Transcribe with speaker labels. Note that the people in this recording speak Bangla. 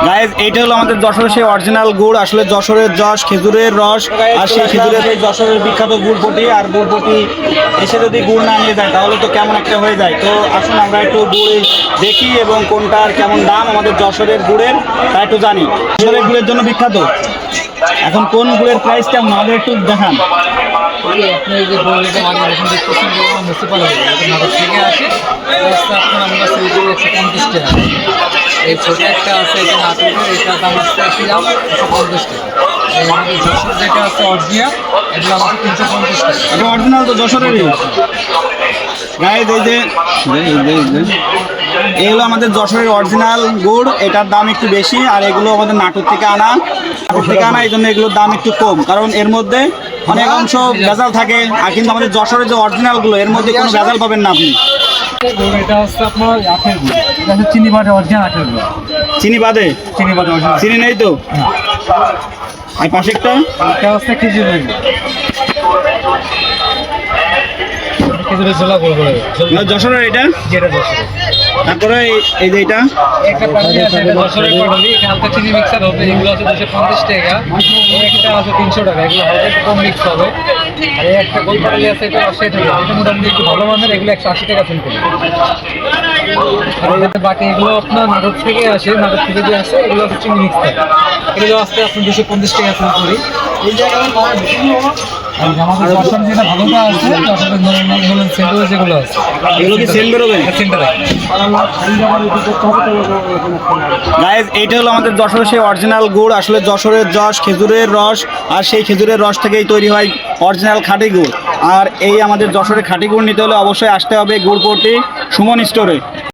Speaker 1: গাইজ এইটা হলো আমাদের যশোরের সেই অরিজিনাল গুড়। আসলে যশোরের যশ খেজুরের রস, আর সেই খেজুরের এই যশোরের বিখ্যাত গুড়পটি। আর গুড়পটি এসে যদি গুড় না নিয়ে যায় তাহলে তো কেমন একটা হয়ে যায়। তো আসুন আমরা একটু গুড় দেখি এবং কোনটার কেমন দাম আমাদের যশোরের গুড়ের তা একটু জানি। যশোরের গুড়ের জন্য বিখ্যাত, এখন কোন গুড়ের প্রাইস কেমন আমাদের একটু দেখান।
Speaker 2: আপনি যে বললেন আমাদের এখন দেখতেছেন যে মিউনিসিপাল নাটক থেকে আসে আপনার আমরা সেল করি 150 টাকা। এই ছোটো একটা আছে এটা নাটকের, এটার দাম হচ্ছে একই দাম 150 টাকা। আমাদের যশোর যেটা আছে অরিজিনাল এগুলো আমাদের 350 টাকা।
Speaker 1: এটা অরিজিনাল তো যশোরেরই। গাইজ এই যে এগুলো আমাদের যশোরের অরিজিনাল গুড়, এটার দাম একটু বেশি। আর এগুলো আমাদের নাটক থেকে আনা, এই জন্য এগুলোর দাম একটু কম, কারণ এর মধ্যে অনেক অংশ ভেজাল থাকে। আর কিন্তু আমাদের যশোরের যে অরিজিনালগুলো এর মধ্যে কোনো ভেজাল পাবেন না আপনি।
Speaker 2: এটা হচ্ছে আপনার আখের গুড়, এটা হচ্ছে চিনি বাদে অরিজিনাল আখের গুড়।
Speaker 1: চিনি বাদে?
Speaker 2: চিনি বাদে অরিজিনাল
Speaker 1: চিনি নেই তো। আর পাশেরটা
Speaker 2: এটা হচ্ছে খেজুরের গুড়, খেজুরের ঝোলা গুড় বলে
Speaker 1: যশোরের এটা।
Speaker 2: যেটা যশোরের।
Speaker 1: তারপরে এই যে এটা
Speaker 2: একটা পাটি আছে, এটা যশোরের পাটি, এটা হালকা চিনি মিক্সার হবে। এগুলো আছে 250 টাকা, একটা আছে 300 টাকা। এগুলো হালকা একটু কম মিক্স হবে। আর এই একটা গোল পাটালি আছে, এটা 80 টাকা। এটা মোটামুটি একটু ভালো মানের, এগুলো 180 টাকা সেল করি। আর এই যাতে বাকি এগুলো আপনার নাটক থেকে আসে, নাটক থেকে যে আসে এগুলো হচ্ছে চিনি মিক্স থাকে। এগুলো আসতে আপনার 250 টাকা সেল করি। আর আমাদের যশোর যেটা ভালোটা আছে, যশোরের নরমাল সেন্টার যেগুলো আছে
Speaker 1: এগুলো কি সেল বেরোবে?
Speaker 2: সেন্টারে
Speaker 1: গাইজ এইটা হলো আমাদের যশোরের সেই অরিজিনাল গুড়। আসলে যশোরের যশ খেজুরের রস, আর সেই খেজুরের রস থেকেই তৈরি হয় অরিজিনাল খাঁটি গুড়। আর এই আমাদের যশোরের খাঁটি গুড় নিতে হলে অবশ্যই আসতে হবে গুড়পটি সুমন স্টোরে।